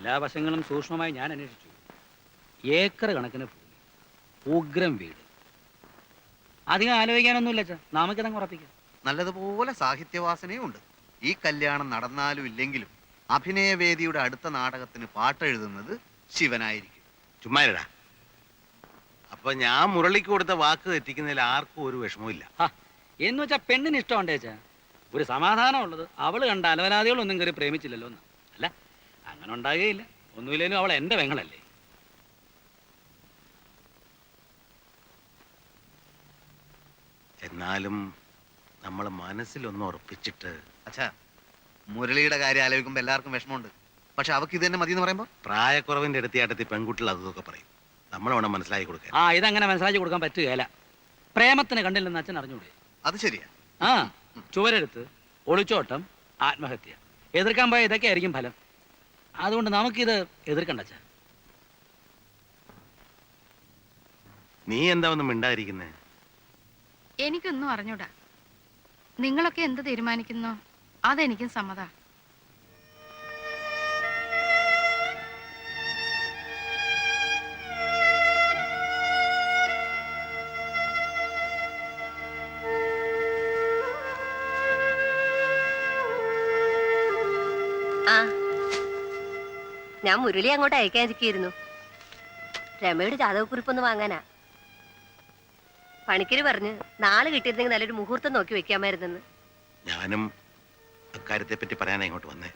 എല്ലാ വശങ്ങളും സൂക്ഷ്മമായി ഞാൻ അന്വേഷിച്ചു. ഏക്കർ കണക്കിന് ഭൂമി, ഉഗ്രം വീട്. അധികം ആലോചിക്കാനൊന്നുമില്ല അച്ഛാ, നമുക്കിതങ്ങ് ഉറപ്പിക്കാം. നല്ലതുപോലെ സാഹിത്യവാസനയും ഉണ്ട്. ഈ കല്യാണം നടന്നാലും ഇല്ലെങ്കിലും അഭിനയവേദിയുടെ അടുത്ത നാടകത്തിന് പാട്ടെഴുതുന്നത് ശിവനായിരിക്കും. ചുമ്മാരടാ. അപ്പൊ ഞാൻ മുരളിക്ക് കൊടുത്ത വാക്ക് തെറ്റിക്കുന്നതിൽ ആർക്കും ഒരു വിഷമവും. എന്ന് വെച്ചാ പെണ്ണിന് ഇഷ്ടമുണ്ടേ അച്ഛാ. ഒരു സമാധാനം ഉള്ളത് അവള് കണ്ട അലവലാദികളൊന്നും കയറി പ്രേമിച്ചില്ലല്ലോ എന്ന്. അല്ല, അങ്ങനെ ഉണ്ടാകുകയില്ല. ഒന്നുമില്ലേലും അവൾ എന്റെ പെങ്ങളല്ലേ. എന്നാലും നമ്മൾ മനസ്സിലൊന്ന് ഉറപ്പിച്ചിട്ട്. അച്ഛാ, മുരളിയുടെ കാര്യം ആലോചിക്കുമ്പോ എല്ലാവർക്കും വിഷമമുണ്ട്. പക്ഷെ അവക്ക് ഇത് തന്നെ മതി എന്ന് പറയുമ്പോ പ്രായക്കുറവിന്റെ എടുത്തിയാട്ടത്തിൽ പെൺകുട്ടികൾ അതൊക്കെ പറയും. നമ്മൾ വേണം മനസ്സിലാക്കി കൊടുക്കാൻ. ഇതങ്ങനെ മനസ്സിലാക്കി കൊടുക്കാൻ പറ്റുകയല്ല. പ്രേമത്തിന് കണ്ടില്ലെന്ന് അച്ഛൻ അറിഞ്ഞൂടെ? അത് ശരിയാ. ചുവരെടുത്ത്, ഒളിച്ചോട്ടം, ആത്മഹത്യ, എതിർക്കാൻ പോയ ഇതൊക്കെ ആയിരിക്കും ഫലം. അതുകൊണ്ട് നമുക്കിത് എതിർക്കണ്ട അച്ഛാ. നീ എന്താ ഒന്നും മിണ്ടാതിരിക്കുന്നേ? എനിക്കൊന്നും അറിഞ്ഞൂടാ. നിങ്ങളൊക്കെ എന്ത് തീരുമാനിക്കുന്നോ അതെനിക്കും സമ്മതാ. ഞാൻ മുരളി അങ്ങോട്ട് അയക്കാതിരിക്കുന്നു. രമയുടെ ജാതകക്കുറിപ്പൊന്ന് വാങ്ങാനാ. പണിക്കര് പറഞ്ഞ് നാളെ കിട്ടിയിരുന്നെങ്കിൽ നല്ലൊരു മുഹൂർത്തം നോക്കി വെക്കാമായിരുന്നെന്ന്. ഞാനും അക്കാര്യത്തെ പറ്റി പറയാനാ ഇങ്ങോട്ട് വന്നേ.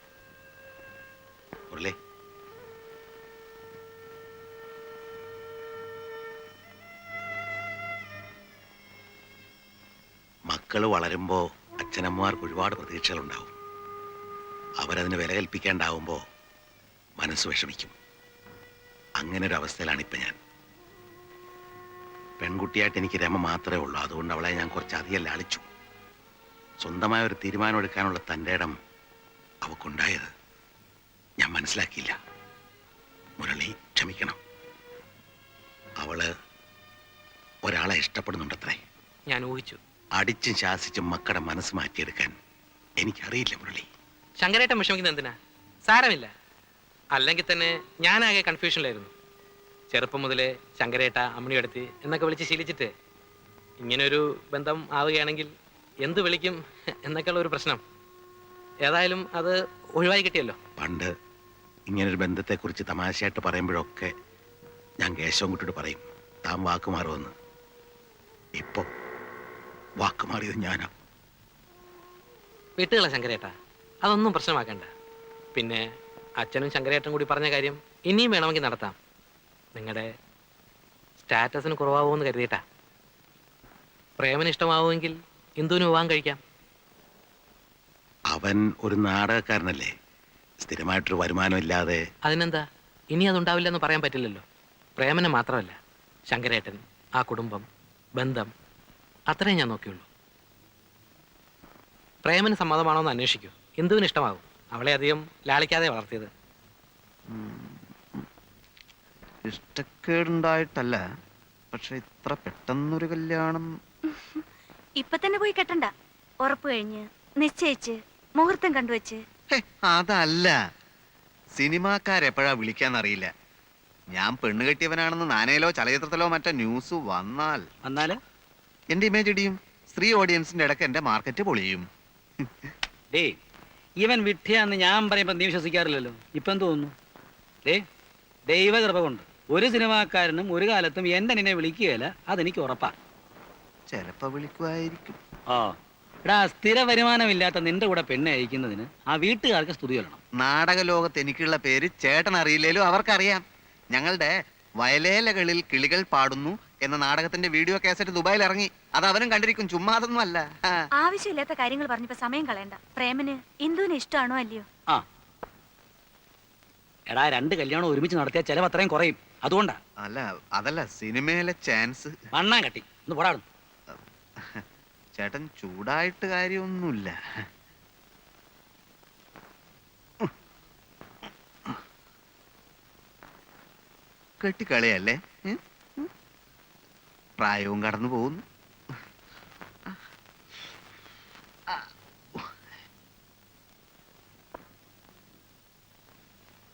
മുരളി, മക്കള് വളരുമ്പോ അച്ഛനമ്മമാർക്ക് ഒരുപാട് പ്രതീക്ഷകളുണ്ടാവും. അവരതിന് വില കൽപ്പിക്കാണ്ടാവുമ്പോ മനസ്സ് വിഷമിക്കും. അങ്ങനെ ഒരു അവസ്ഥയിലാണ് ഇപ്പൊ ഞാൻ. പെൺകുട്ടിയായിട്ട് എനിക്ക് രമ മാത്രമേ ഉള്ളൂ. അതുകൊണ്ട് അവളെ ഞാൻ കുറച്ചധികം ലാളിച്ചു. സ്വന്തമായ ഒരു തീരുമാനം എടുക്കാനുള്ള തൻ്റെ ഇടം അവക്കുണ്ടായത് ഞാൻ മനസ്സിലാക്കിയില്ല. മുരളി ക്ഷമിക്കണം. അവള് ഒരാളെ ഇഷ്ടപ്പെടുന്നുണ്ടത്രേ. ഞാൻ ഊഹിച്ചു. അടിച്ചും ശാസിച്ചും മക്കളുടെ മനസ്സ് മാറ്റിയെടുക്കാൻ എനിക്കറിയില്ല മുരളി. ശങ്കരേട്ടൻ വിഷമിക്കുന്ന എന്തിനാ? സാരമില്ല. അല്ലെങ്കിൽ തന്നെ ഞാനാകെ കൺഫ്യൂഷനിലായിരുന്നു. ചെറുപ്പം മുതലേ ശങ്കരേട്ട, അമ്മണിയെടുത്ത് എന്നൊക്കെ വിളിച്ച് ശീലിച്ചിട്ട് ഇങ്ങനൊരു ബന്ധം ആവുകയാണെങ്കിൽ എന്ത് വിളിക്കും എന്നൊക്കെയുള്ള ഒരു പ്രശ്നം. ഏതായാലും അത് ഒഴിവായി കിട്ടിയല്ലോ. പണ്ട് ഇങ്ങനൊരു ബന്ധത്തെക്കുറിച്ച് തമാശയായിട്ട് പറയുമ്പോഴൊക്കെ ഞാൻ കേശവൻകുട്ടിയോട് പറയും, താൻ വാക്കുമാറുമെന്ന്. ഇപ്പോ വാക്കുമാറിയത് ഞാനാ. വിട്ടുകള ശങ്കരേട്ട, അതൊന്നും പ്രശ്നമാക്കണ്ട. പിന്നെ അച്ഛനും ശങ്കരേട്ടനും കൂടി പറഞ്ഞ കാര്യം ഇനിയും വേണമെങ്കിൽ നടത്താം. നിങ്ങളുടെ സ്റ്റാറ്റസിന് കുറവാകുമെന്ന് കരുതിയിട്ടാ. പ്രേമന് ഇഷ്ടമാവുമെങ്കിൽ ഇന്ദുവിന് വിവാഹം കഴിക്കാം. അവൻ ഒരു നാടകക്കാരനല്ലേ, സ്ഥിരമായിട്ടൊരു വരുമാനം ഇല്ലാതെ. അതിനെന്താ, ഇനി അതുണ്ടാവില്ലെന്ന് പറയാൻ പറ്റില്ലല്ലോ. പ്രേമനെ മാത്രമല്ല, ശങ്കരേട്ടൻ, ആ കുടുംബം, ബന്ധം, അത്രയും ഞാൻ നോക്കിയുള്ളൂ. പ്രേമന് സമ്മതമാണോ എന്ന് അന്വേഷിക്കൂ. ഇന്ദുവിന് ഇഷ്ടമാകും. അവളെ അധികം ലാളിക്കാതെ വളർത്തിയത്. ഇഷ്ടക്കേടുണ്ടായിട്ടല്ല, പക്ഷെ ഇത്ര പെട്ടെന്നൊരു കല്യാണം ഇപ്പൊ തന്നെ പോയി കെട്ടണ്ട. ഉറപ്പ് കഴിഞ്ഞ് നിശ്ചയിച്ച് മുഹൂർത്തം കണ്ടുവച്ച്. അതല്ല, സിനിമാക്കാരെപ്പോഴാ വിളിക്കാന്നറിയില്ല. ഞാൻ പെണ്ണ് കെട്ടിയവനാണെന്ന് നാനയിലോ ചലച്ചിത്രത്തിലോ മറ്റോ ന്യൂസ് വന്നാല് എന്റെ ഇമേജ് ഇടിയും. സ്ത്രീ ഓഡിയൻസിന്റെ ഇടയ്ക്ക് എന്റെ മാർക്കറ്റ് പൊളിയും. ഇവൻ വിഡ്ഢിയാന്ന് ഞാൻ പറയുമ്പോ നീ വിശ്വസിക്കാറില്ലല്ലോ. ഇപ്പൊ എന്ത് തോന്നുന്നു? ദൈവകൃപ കൊണ്ട് ഒരു സിനിമാക്കാരനും ഒരു കാലത്തും എന്റെ നിന്നെ വിളിക്കുകയില്ല. അതെനിക്ക് ഉറപ്പാ. ചിലപ്പോ വിളിക്കുമായിരിക്കും. എടാ, സ്ഥിര വരുമാനമില്ലാത്ത നിന്റെ കൂടെ പെണ്ണെ അയക്കുന്നതിന് ആ വീട്ടുകാർക്ക് സ്തുതി കൊള്ളണം. നാടക ലോകത്ത് എനിക്കുള്ള പേര് ചേട്ടൻ അറിയില്ലേലും അവർക്കറിയാം. ഞങ്ങളുടെ വയലേലകളിൽ കിളികൾ പാടുന്നു എന്ന നാടകത്തിന്റെ വീഡിയോ കാസറ്റ് ദുബായിൽ ഇറങ്ങി. അത് അവനും കണ്ടിരിക്കും. ചുമ്മാ അതൊന്നും അല്ല. ആവശ്യമില്ലാത്ത കാര്യങ്ങൾ പറഞ്ഞപ്പോ സമയം കളയണ്ട. പ്രേമന് ഇന്ദുവിന് ഇഷ്ടമാണോ അല്ലയോ? എടാ, 2 കല്യാണം ഒരുമിച്ച് നടത്തിയാൽ ചെലവ് അത്രയും കുറയും. അതുകൊണ്ടാ. അല്ല, അതല്ല, സിനിമയിലെ ചാൻസ്. വണ്ണാൻ കട്ടി ഒന്ന് പോടാടും. ചേട്ടൻ ചൂടായിട്ട് കാര്യമൊന്നുമില്ല. കെട്ടിക്കളിയല്ലേ? പ്രായവും കടന്നു പോകുന്നു.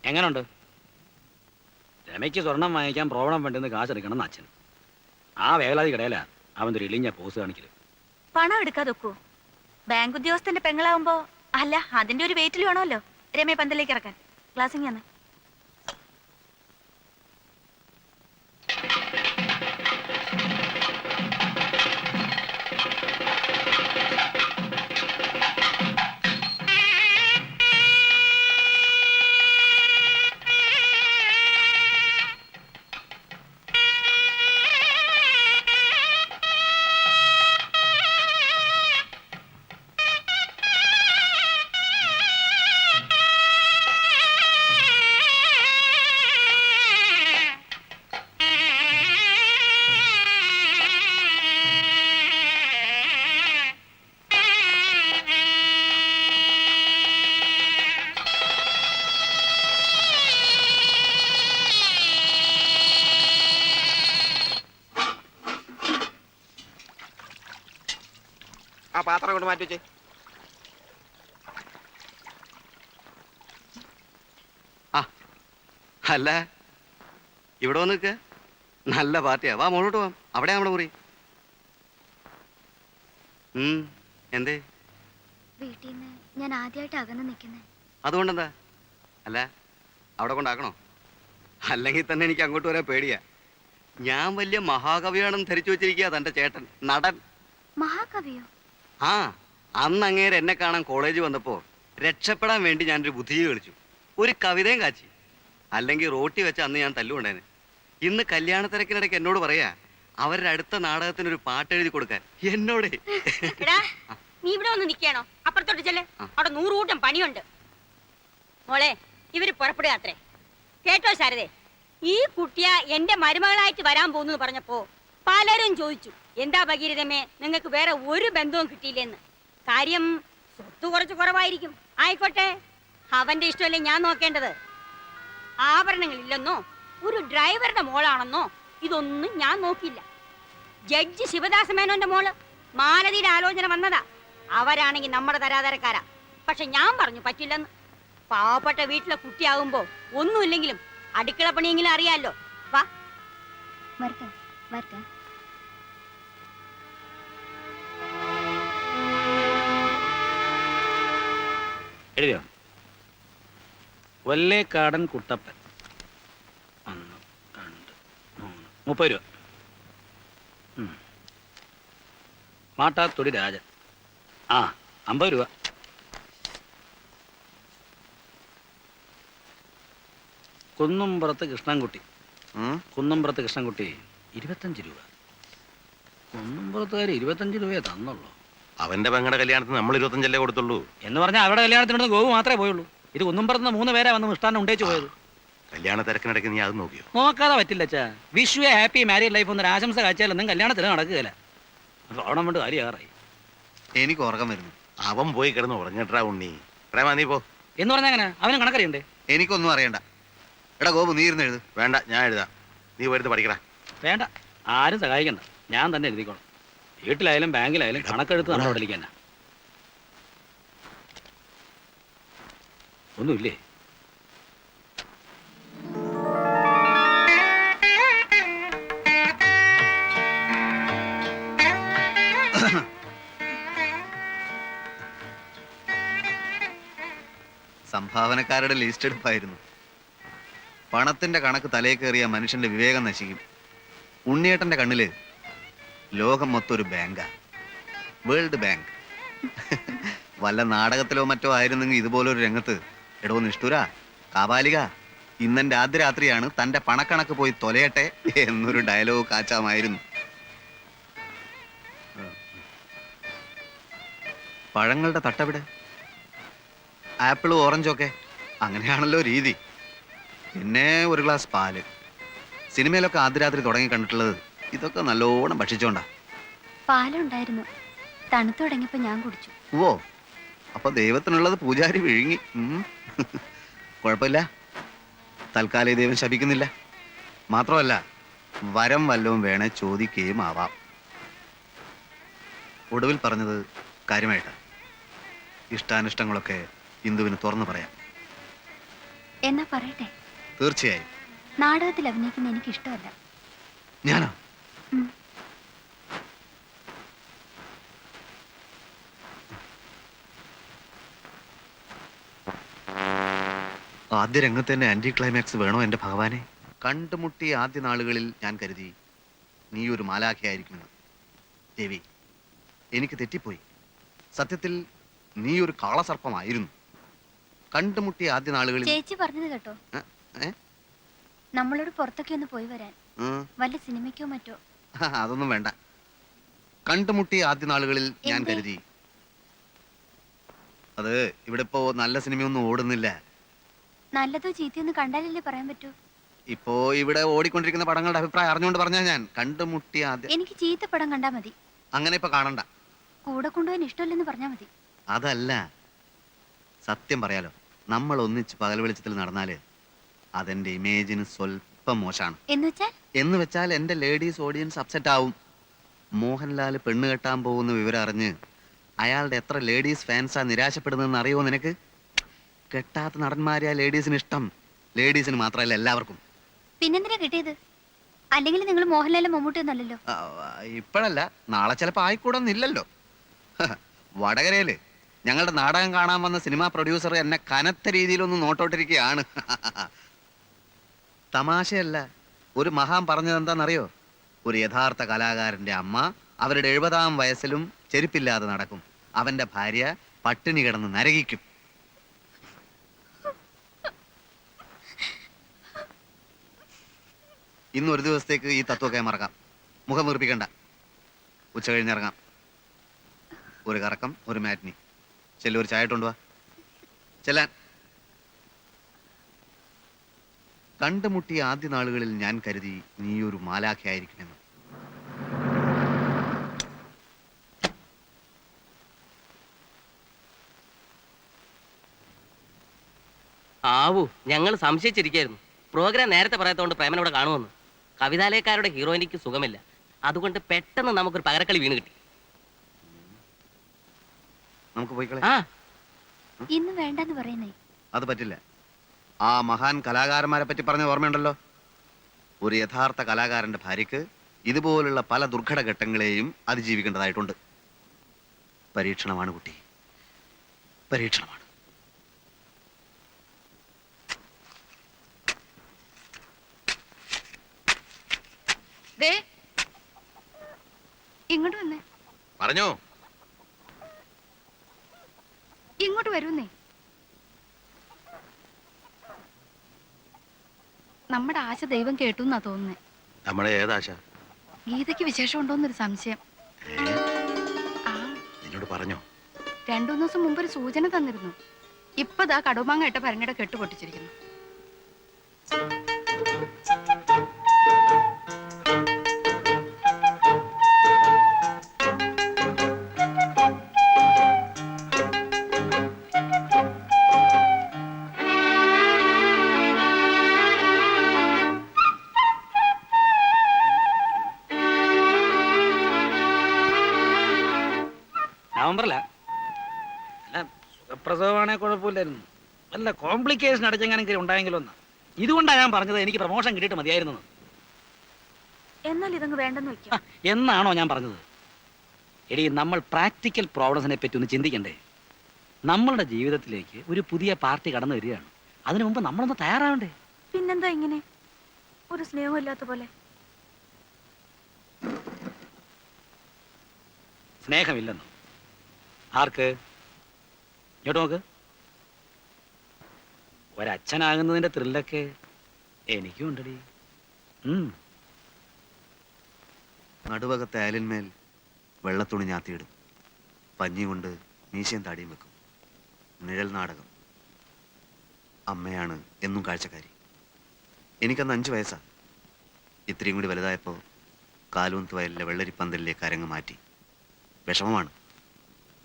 എങ്ങനുണ്ട്? രമയ്ക്ക് സ്വർണം വാങ്ങിക്കാൻ പ്രോബ്ലം വേണ്ടെന്ന് കാശെടുക്കണം എന്ന് അച്ഛൻ. ആ വേലാതി കിടയില അവൻ ഒരു ഇളിഞ്ഞ പോസ് കാണിക്കല്. പണം എടുക്കാതെ ഒക്കൂ. ബാങ്ക് ഉദ്യോഗസ്ഥന്റെ പെങ്ങളാവുമ്പോ അല്ല അതിന്റെ ഒരു വെയിറ്റിൽ വേണമല്ലോ രമയെ പന്തലേക്ക് ഇറക്കാൻ. ക്ലാസ്സിങ് ആണ്. ആ പാത്രം കൊണ്ട് മാറ്റി വെച്ചേ. അല്ല ഇവിടെ വന്ന് നിൽക്കുക. നല്ല പാർട്ടിയാ. വാ മുകളോട്ട് പോവാം. അവിടെ നമ്മുടെ മുറി. എന്തേ? വീട്ടിൽ നിന്ന് ഞാൻ ആദ്യമായിട്ട് അകന്ന് നിൽക്കുന്നത്. അതുകൊണ്ടെന്താ? അല്ല അവിടെ കൊണ്ടാക്കണോ? അല്ലെങ്കിൽ തന്നെ എനിക്ക് അങ്ങോട്ട് വരാൻ പേടിയാ. ഞാൻ വലിയ മഹാകവിയാണെന്ന് ധരിച്ചു വെച്ചിരിക്കുക തൻ്റെ ചേട്ടൻ നടൻ. മഹാകവിയോ? ആ, അന്ന് അങ്ങേര് എന്നെ കാണാൻ കോളേജ് വന്നപ്പോൾ രക്ഷപ്പെടാൻ വേണ്ടി ഞാനൊരു ബുദ്ധിജീവി കളിച്ചു. ഒരു കവിതയും കാച്ചി. അല്ലെങ്കിൽ റോട്ടി വെച്ച അന്ന് ഞാൻ തല്ലുകൊണ്ടേനെ. ഇന്ന് കല്യാണ തിരക്കിനിടയ്ക്ക് എന്നോട് പറയാ അവരുടെ അടുത്ത നാടകത്തിനൊരു പാട്ട് എഴുതി കൊടുക്കാൻ എന്നോട്. നീ ഇവിടെ ഒന്ന് നിൽക്കണോ? അപ്പുറത്തോട്ട് ചെല്ലേ. അവിടെ 100 കൂട്ടം പണിയുണ്ട്. മോളെ, ഇവര് പുറപ്പെടുക അത്രേ. കേട്ടോ ശാരദേ, ഈ കുട്ടിയ എന്റെ മരുമകളായിട്ട് വരാൻ പോകുന്നു പറഞ്ഞപ്പോ പലരും ചോദിച്ചു, എന്താ ഭഗീരഥമേ നിങ്ങൾക്ക് വേറെ ഒരു ബന്ധവും കിട്ടിയില്ലെന്ന്. കാര്യം സ്വത്ത് കുറച്ച് കുറവായിരിക്കും. ആയിക്കോട്ടെ, അവന്റെ ഇഷ്ടമല്ലേ ഞാൻ നോക്കേണ്ടത്. ആഭരണങ്ങളില്ലെന്നോ ഒരു ഡ്രൈവറുടെ മോളാണെന്നോ ഇതൊന്നും ഞാൻ നോക്കിയില്ല. ജഡ്ജി ശിവദാസ മേനോന്റെ മോള് മാലതിയുടെ ആലോചന വന്നതാ. അവരാണെങ്കിൽ നമ്മുടെ തരാതരക്കാരാ. പക്ഷെ ഞാൻ പറഞ്ഞു പറ്റില്ലെന്ന്. പാവപ്പെട്ട വീട്ടിലെ കുട്ടിയാകുമ്പോ ഒന്നുമില്ലെങ്കിലും അടുക്കള പണിയെങ്കിലും അറിയാലോ. വാ വരട്ടെ വരട്ടെ. എഴുതിയോ? വല്ലേക്കാടൻ കുട്ടപ്പൻ 1 2 3 30 രൂപ. മാട്ടാത്തൊടി രാജൻ 50 രൂപ. കുന്നുംപുറത്ത് കൃഷ്ണൻകുട്ടി 25 രൂപ. കുന്നുംപുറത്തുകാർ 25 രൂപയെ തന്നുള്ളൂ. അവന്റെ പെങ്ങളുടെ കല്യാണത്തിന് നമ്മൾ 25 കൊടുത്തുള്ളൂ. എന്ന് പറഞ്ഞാൽ അവരുടെ കല്യാണത്തിനോട് ഗോവു മാത്രമേ പോയുള്ളൂ. ഇത് കുന്നുംപുറത്ത് 3 പേരെ വന്ന് മിഷ്ടാനം ഉണ്ടേച്ചു പോയത്. കല്യാണ തിരക്കിനിടയ്ക്ക് നീ അത് നോക്കിയോ? നോക്കാതെ പറ്റില്ല അച്ഛാ. വിഷു ഹാപ്പി മാരീഡ് ലൈഫ് എന്നൊരു ആശംസ കാഴ്ചയാലൊന്നും കല്യാണത്തിന് നടക്കുകയില്ല. ഓണം കൊണ്ട് കാര്യമാറായി. എനിക്ക് ഉറക്കം വരുന്നു. അവൻ പോയി കിടന്ന് ഉറങ്ങിട്ടാ ഉണ്ണി. പ്രേമാ നീ പോ. എന്ന് പറഞ്ഞാൽ അങ്ങനെ അവനും കണക്കറിയണ്ടേ? എനിക്കൊന്നും അറിയണ്ട. എടാ ഗോപു, നീ ഇരുന്ന് എഴുത്. വേണ്ട, ഞാൻ എഴുതാം. നീ വരുന്ന് പഠിക്കടാ. വേണ്ട, ആരും സഹായിക്കണ്ട. ഞാൻ തന്നെ എഴുതിക്കോളാം. വീട്ടിലായാലും ബാങ്കിലായാലും കണക്കെടുത്ത് നമ്മുടെ പഠിക്കാൻ ഒന്നുമില്ലേ? സംഭാവനക്കാരുടെ ലിസ്റ്റ് എടുപ്പായിരുന്നു. പണത്തിന്റെ കണക്ക് തലേ കയറിയ മനുഷ്യന്റെ വിവേകം നശിക്കും. ഉണ്ണിയേട്ടന്റെ കണ്ണില് ലോകം മൊത്തം ഒരു ബാങ്കാ, വേൾഡ് ബാങ്ക്. വല്ല നാടകത്തിലോ മറ്റോ ആയിരുന്നെങ്കിൽ ഇതുപോലൊരു രംഗത്ത് എടോ നിഷ്ഠുര കാപാലിക, ഇന്നെന്റെ ആദ്യ രാത്രിയാണ്, തന്റെ പണക്കണക്ക് പോയി തൊലയട്ടെ എന്നൊരു ഡയലോഗ് കാച്ചാമായിരുന്നു. പഴങ്ങളുടെ തട്ടവിടെ? ആപ്പിളും ഓറഞ്ചും ഒക്കെ അങ്ങനെയാണല്ലോ രീതി. പിന്നെ ഒരു ഗ്ലാസ് പാല്. സിനിമയിലൊക്കെ ആദ്യ രാത്രി തുടങ്ങി കണ്ടിട്ടുള്ളത് ഇതൊക്കെ നല്ലോണം ഭക്ഷിച്ചോണ്ടാ. പാലുണ്ടായിരുന്നു, തണുത്തു തുടങ്ങിയപ്പോ ഞാൻ കുടിച്ചു. ഓ, അപ്പൊ ദൈവത്തിനുള്ളത് പൂജാരി വിഴുങ്ങി. കുഴപ്പമില്ല, തൽക്കാലം ദൈവം ശപിക്കുന്നില്ല. മാത്രമല്ല വരം വല്ലവും വേണേ ചോദിക്കുകയും ആവാം. ഒടുവിൽ പറഞ്ഞത് കാര്യമായിട്ടാ. ഇഷ്ടാനിഷ്ടങ്ങളൊക്കെ ഇന്ദുവിന് തുറന്നു പറയാം. എന്നാ പറയട്ടെ? തീർച്ചയായും. നാടകത്തിൽ അഭിനയിക്കുന്ന എനിക്ക് ഇഷ്ടമല്ല. ഞാനോ? ഉം. ആദ്യ രംഗത്ത് തന്നെ ആന്റി ക്ലൈമാക്സ് വേണോ എന്റെ ഭഗവാനെ? കണ്ടുമുട്ടിയ ആദ്യ നാളുകളിൽ ഞാൻ കരുതി നീ ഒരു മാലാഖയായിരിക്കുമെന്ന്. ദേവി, എനിക്ക് തെറ്റിപ്പോയി. സത്യത്തിൽ നീ ഒരു കാളസർപ്പമായിരുന്നു. കണ്ടുമുട്ടിയ ആദ്യ നാളുകളിൽ ചേച്ചി പറഞ്ഞത് കേട്ടോ, ഏ? നമ്മളോട് പുറത്തൊക്കെ ഒന്ന് പോയി വരാൻ, വല്ല സിനിമയ്ക്കോ മറ്റോ. അതൊന്നും വേണ്ട. കണ്ടുമുട്ടിയ ആദ്യ നാളുകളിൽ ഞാൻ എന്തേ? കരുതി അത് ഇവിടെ ഇപ്പോ നല്ല സിനിമയൊന്നും ഓടുന്നില്ല. നല്ലതോ ചീത്തയൊന്നും കണ്ടാലല്ലേ പറയാൻ പറ്റൂ. ഇപ്പോ ഇവിടെ ഓടിക്കൊണ്ടിരിക്കുന്ന പടങ്ങളുടെ അഭിപ്രായം അറിഞ്ഞുകൊണ്ട് പറഞ്ഞാ ഞാൻ കണ്ടുമുട്ടിയ ആദ്യ. എനിക്ക് ചീത്ത പടം കണ്ടാ മതി. അങ്ങനെ ഇപ്പൊ കാണണ്ട. കൂടെ കൊണ്ടുപോകാൻ ഇഷ്ടമല്ലെന്ന് പറഞ്ഞാ മതി. അതല്ല, സത്യം പറയാലോ, നമ്മൾ ഒന്നിച്ച് പകൽ വെളിച്ചത്തിൽ നടന്നാല് അതെന്റെ ഇമേജിന് സ്വല്പം മോശമാണ്. എന്ന് വെച്ചാൽ എന്റെ ലേഡീസ് ഓഡിയൻസ് അപ്സെറ്റ് ആവും. മോഹൻലാൽ പെണ്ണ് കെട്ടാൻ പോകുന്ന വിവരം അറിഞ്ഞ് അയാളുടെ എത്ര ലേഡീസ് ഫാൻസാ നിരാശപ്പെടുന്നതെന്ന് അറിയുമോ നിനക്ക്? കെട്ടാത്ത നടന്മാരെ ആ ലേഡീസിന് ഇഷ്ടം. ലേഡീസിന് മാത്രമല്ല, എല്ലാവർക്കും. പിന്നെന്തിനാ കിട്ടിയത്? അല്ലെങ്കിൽ നിങ്ങൾ മോഹൻലാലും മമ്മൂട്ടിയൊന്നല്ലല്ലോ. ഇപ്പോഴല്ല, നാളെ ചിലപ്പോ ആയിക്കൂടൊന്നില്ലല്ലോ. വടകരയില് ഞങ്ങളുടെ നാടകം കാണാൻ വന്ന സിനിമാ പ്രൊഡ്യൂസർ എന്നെ കനത്ത രീതിയിലൊന്ന് നോട്ടോട്ടിരിക്കുകയാണ്. തമാശയല്ല, ഒരു മഹാൻ പറഞ്ഞത് എന്താണെന്നറിയോ? ഒരു യഥാർത്ഥ കലാകാരന്റെ അമ്മ അവരുടെ 70-ാം വയസ്സിലും ചെരുപ്പില്ലാതെ നടക്കും. അവന്റെ ഭാര്യ പട്ടിണി കിടന്ന് നരകിക്കും. ഇന്ന് ഒരു ദിവസത്തേക്ക് ഈ തത്വമൊക്കെ മറക്കാം. മുഖം വീർപ്പിക്കണ്ട. ഉച്ച കഴിഞ്ഞിറങ്ങാം. ഒരു കറക്കം, ഒരു മാറ്റിനി. ചെല്ലു, ഒരു ചായ ഇട്ടുകൊണ്ടുവാ. ചെല്ലാൻ. കണ്ടുമുട്ടിയ ആദ്യ നാളുകളിൽ ഞാൻ കരുതി നീ ഒരു മാലാഖയായിരിക്കുമെന്ന്. ആവൂ, ഞങ്ങൾ സംശയിച്ചിരിക്കായിരുന്നു. പ്രോഗ്രാം നേരത്തെ പറയാത്തതുകൊണ്ട് പ്രേമൻ ഇവിടെ കാണുമെന്ന്. കവിതാലയക്കാരുടെ ഹീറോയിനിക്ക് സുഖമില്ല, അതുകൊണ്ട് പെട്ടെന്ന് നമുക്കൊരു പകരക്കളി വീണ് കിട്ടി. നമുക്ക് പോയിക്കളെ. ആ, ഇന്ന് വേണ്ടെന്ന് പറയുന്നേ. അത് പറ്റില്ല. ആ മഹാൻ കലാകാരന്മാരെ പറ്റി പറഞ്ഞ ഓർമ്മയുണ്ടല്ലോ? ഒരു യഥാർത്ഥ കലാകാരന്റെ ഭാര്യക്ക് ഇതുപോലുള്ള പല ദുർഘടഘട്ടങ്ങളെയും അതിജീവിക്കേണ്ടതായിട്ടുണ്ട്. പരീക്ഷണമാണ് കുട്ടി, പരീക്ഷണമാണ്. ഇങ്ങോട്ട് വന്നേ. പറഞ്ഞോ. ഇങ്ങോട്ട് വരുന്നേ. നമ്മുടെ ആശ ദൈവം കേട്ടു എന്നാ തോന്നുന്നേ. നമ്മുടെ ഏതാശ? ഗീതയ്ക്ക് വിശേഷം ഉണ്ടോന്നൊരു സംശയം. ആ, നിന്നോട് പറഞ്ഞോ? 2-3 ദിവസം മുമ്പ് ഒരു സൂചന തന്നിരുന്നു. ഇപ്പതാ കടുമാങ്ങ ഇട്ട ഭരണിയുടെ കെട്ട് പൊട്ടിച്ചിരിക്കുന്നു. നവംബറില അല്ല, സുഖപ്രസവമാണെ കുഴപ്പമില്ലായിരുന്നു. വല്ല കോംപ്ലിക്കേഷൻ അടച്ചെങ്ങനെ ഉണ്ടായെങ്കിലും ഒന്ന്. ഇതുകൊണ്ടാണ് ഞാൻ പറഞ്ഞത് എനിക്ക് പ്രൊമോഷൻ കിട്ടിയിട്ട് മതിയായിരുന്നു. എന്നാൽ ഇതങ്ങ് വേണ്ടെന്ന് വെക്കാം. എന്നാണോ ഞാൻ പറഞ്ഞത്? എടി, നമ്മൾ പ്രാക്ടിക്കൽ പ്രോബ്ലംസിനെ പറ്റി ഒന്ന് ചിന്തിക്കണ്ടേ? നമ്മളുടെ ജീവിതത്തിലേക്ക് ഒരു പുതിയ പാർട്ടി കടന്നു വരികയാണ്. അതിനു മുമ്പ് നമ്മളൊന്ന് തയ്യാറാവണ്ടേ? പിന്നെന്താ ഇങ്ങനെ ഒരു സ്നേഹമില്ലാത്ത പോലെ? സ്നേഹമില്ലെന്നോ? ആർക്ക്? ഇങ്ങോട്ട് നോക്ക്. ഒരച്ഛനാകുന്നതിന്റെ ത്രില്ലൊക്കെ എനിക്കും ഉണ്ടടി. നടുവകത്തെ അയലിന്മേൽ വെള്ളത്തുണി ഞാത്തിയിടും. പഞ്ഞി കൊണ്ട് മീശയും താടിയും വെക്കും. നിഴൽ നാടകം. അമ്മയാണ് എന്നും കാഴ്ചക്കാരി. എനിക്കന്ന് 5 വയസ്സാ. ഇത്രയും കൂടി വലുതായപ്പോൾ കാലൂന്ത് വയലിലെ വെള്ളരിപ്പന്തലിലേക്ക് അരങ്ങ് മാറ്റി. വിഷമമാണ്.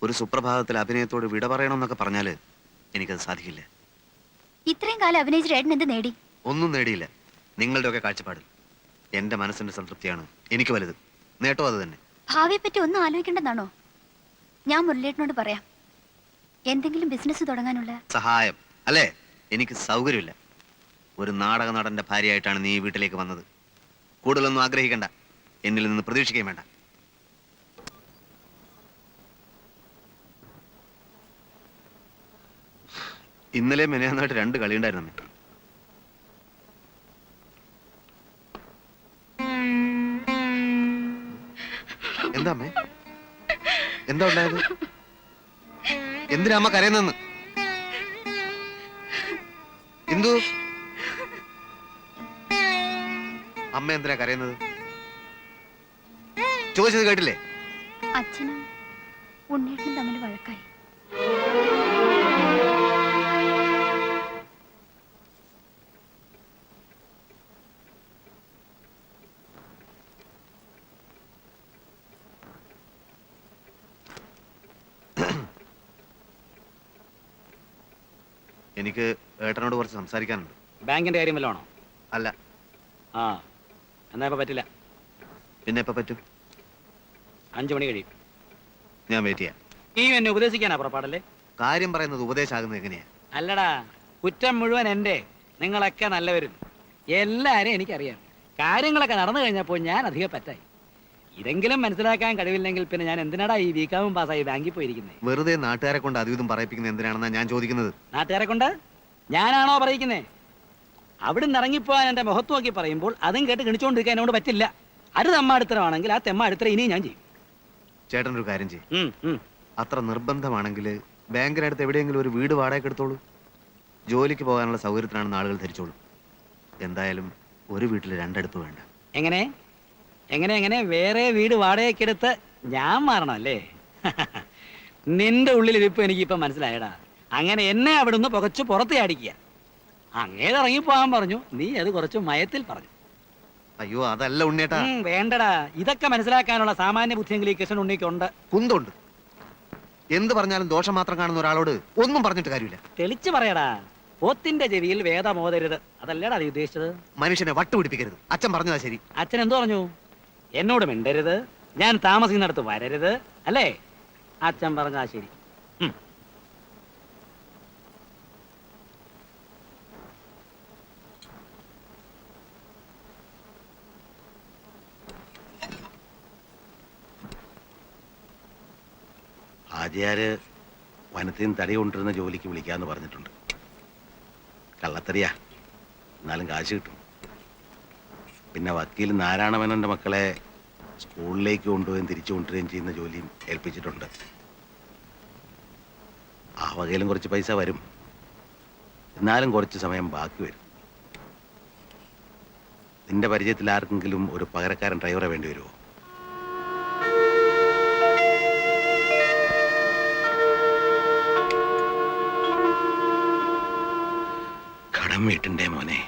ഒരു സുപ്രഭാതത്തിൽ അഭിനയത്തോട് വിട പറയണമെന്നൊക്കെ പറഞ്ഞാല് എനിക്കത് സാധിക്കില്ല. ഇത്രയും കാലം അഭിനയിച്ച ഏട്ടൻ എന്ത് നേടി? ഒന്നും നേടിയില്ല. നിങ്ങളുടെയൊക്കെ കാഴ്ചപ്പാടിൽ എന്റെ മനസ്സിന്റെ സംതൃപ്തിയാണ് എനിക്ക് വലുത്. നേട്ടോ അത് തന്നെ. ഭാവിയെ പറ്റി ഒന്നും ആലോചിക്കേണ്ടെന്നാണോ? ഞാൻ മുരളിയേട്ടനോട് പറയാം. എന്തെങ്കിലും ബിസിനസ് തുടങ്ങാനുള്ള സഹായം അല്ലേ? എനിക്ക് സൗകര്യമില്ല. ഒരു നാടക നടന്റെ ഭാര്യയായിട്ടാണ് നീ ഈ വീട്ടിലേക്ക് വന്നത്. കൂടുതലൊന്നും ആഗ്രഹിക്കണ്ട, എന്നിൽ നിന്ന് പ്രതീക്ഷിക്കുകയും വേണ്ട. ഇന്നലെ മെനയാന്നായിട്ട് 2 കളിയുണ്ടായിരുന്നു അമ്മേ. എന്താ അമ്മേ, എന്താ ഉണ്ടായത്? എന്തിനാ അമ്മ കരയുന്നെന്ന്? എന്തു അമ്മ എന്തിനാ കരയുന്നത്? ചോദിച്ചത് കേട്ടില്ലേ? അച്ഛനും ഉണ്ണേട്ടനും തമ്മിൽ വഴക്കായി. എനിക്ക് ഏട്ടനോട് കുറച്ച് സംസാരിക്കാനുണ്ട്. ബാങ്കിന്റെ കാര്യം വല്ലതാണോ? അല്ല. ആ എന്നാ ഇപ്പൊ പറ്റില്ല. പിന്നെ എപ്പോ പറ്റും? 5 മണി കഴിയും. ഞാൻ വെയിറ്റ് ചെയ്യാം. നീ എന്നെ ഉപദേശിക്കാനാ പുറപ്പാടല്ലേ? കാര്യം പറയുന്നത് ഉപദേശമാകുന്നത് എങ്ങനെയാ? അല്ലടാ, കുറ്റം മുഴുവൻ എൻ്റെ. നിങ്ങളൊക്കെ നല്ലവരും, എല്ലാരും എനിക്കറിയാം. കാര്യങ്ങളൊക്കെ നടന്നു കഴിഞ്ഞപ്പോൾ ഞാൻ അധികം പറ്റായി. ഇതെങ്കിലും മനസ്സിലാക്കാൻ കഴിവില്ലെങ്കിൽ പിന്നെ ഞാൻ എന്തിനാടാ ഈ വീക്കാവും പാസ്സായി ബാങ്കിൽ പോയിരിക്കുന്നത്? വെറുതെ നാട്ടുകാരെ കൊണ്ട് അതും ഇതും പറയിപ്പിക്കുന്നത് എന്തിനാണെന്നാ ഞാൻ ചോദിക്കുന്നത്. നാട്ടുകാരെ കൊണ്ട് ഞാനാണോ പറയിക്കുന്നേ? അവിടുന്ന് ഇറങ്ങിപ്പോവാൻ എൻ്റെ മുഖത്ത് നോക്കി പറയുമ്പോൾ അതും കേട്ട് കിണിച്ചുകൊണ്ടിരിക്കാൻ എന്നോട് പറ്റില്ല. അത് തെമ്മാടിത്തരമാണെങ്കിൽ ആ തെമ്മാടിത്തരം ഇനിയും ഞാൻ ചെയ്യും. ചേട്ടനൊരു കാര്യം ചെയ്യും. അത്ര നിർബന്ധമാണെങ്കിൽ ബാങ്കിനടുത്ത് എവിടെയെങ്കിലും ഒരു വീട് വാടകയ്ക്ക് എടുത്തോളൂ. ജോലിക്ക് പോകാനുള്ള സൗകര്യത്തിനാണെന്ന് ആളുകൾ ധരിച്ചോളൂ. എന്തായാലും ഒരു വീട്ടിൽ 2 അടുപ്പ് വേണ്ട. എങ്ങനെ എങ്ങനെ എങ്ങനെ വേറെ വീട് വാടകയ്ക്കെടുത്ത് ഞാൻ മാറണം അല്ലേ? നിന്റെ ഉള്ളിലിരിപ്പ് എനിക്കിപ്പം മനസ്സിലായടാ. അങ്ങനെ എന്നെ അവിടുന്ന് പുകച്ചു പുറത്ത് ചാടിക്കുക. അങ്ങേത് ഇറങ്ങിപ്പോകാൻ പറഞ്ഞു, നീ അത് കുറച്ച് മയത്തിൽ പറഞ്ഞു. അയ്യോ അതല്ല ഉണ്ണിയേട്ടാ. വേണ്ടടാ, ഇതൊക്കെ മനസ്സിലാക്കാനുള്ള സാമാന്യ ബുദ്ധിയെങ്കിലും ഈ കൃഷ്ണൻ ഉണ്ണിക്കുണ്ട്. കുന്തുണ്ട്. എന്ത് പറഞ്ഞാലും ദോഷം മാത്രം കാണുന്ന ഒരാളോട് ഒന്നും പറഞ്ഞിട്ട് കാര്യമില്ല. തെളിച്ചു പറയടാ. പോത്തിന്റെ ചെവിയിൽ വേദമോതരുത്, അതല്ലേടാ നീ ഉദ്ദേശിച്ചത്? മനുഷ്യനെ വട്ടുപിടിപ്പിക്കരുത്. അച്ഛൻ പറഞ്ഞതാ ശരി. അച്ഛൻ എന്തു പറഞ്ഞു? എന്നോട് മിണ്ടരുത്, ഞാൻ താമസിക്കുന്നിടത്ത് വരരുത്, അല്ലേ? അച്ഛൻ പറഞ്ഞാ ശരി. ആചാര് വനത്തിൽ നിന്ന് തടി കൊണ്ടിരുന്ന ജോലിക്ക് വിളിക്കാന്ന് പറഞ്ഞിട്ടുണ്ട്. കള്ളത്തടിയാ, എന്നാലും കാശ് കിട്ടും. പിന്നെ വക്കീൽ നാരായണമേനോന്റെ മക്കളെ സ്കൂളിലേക്ക് കൊണ്ടുപോയും തിരിച്ചു കൊണ്ടുവരികയും ചെയ്യുന്ന ജോലിയും ഏൽപ്പിച്ചിട്ടുണ്ട്. ആ വകയിലും കുറച്ച് പൈസ വരും, എന്നാലും കുറച്ച് സമയം ബാക്കി വരും. നിന്റെ പരിചയത്തിൽ ആർക്കെങ്കിലും ഒരു പകരക്കാരൻ ഡ്രൈവറെ വേണ്ടി വരുമോ? കടം വീട്ടിൻ്റെ മോനെ.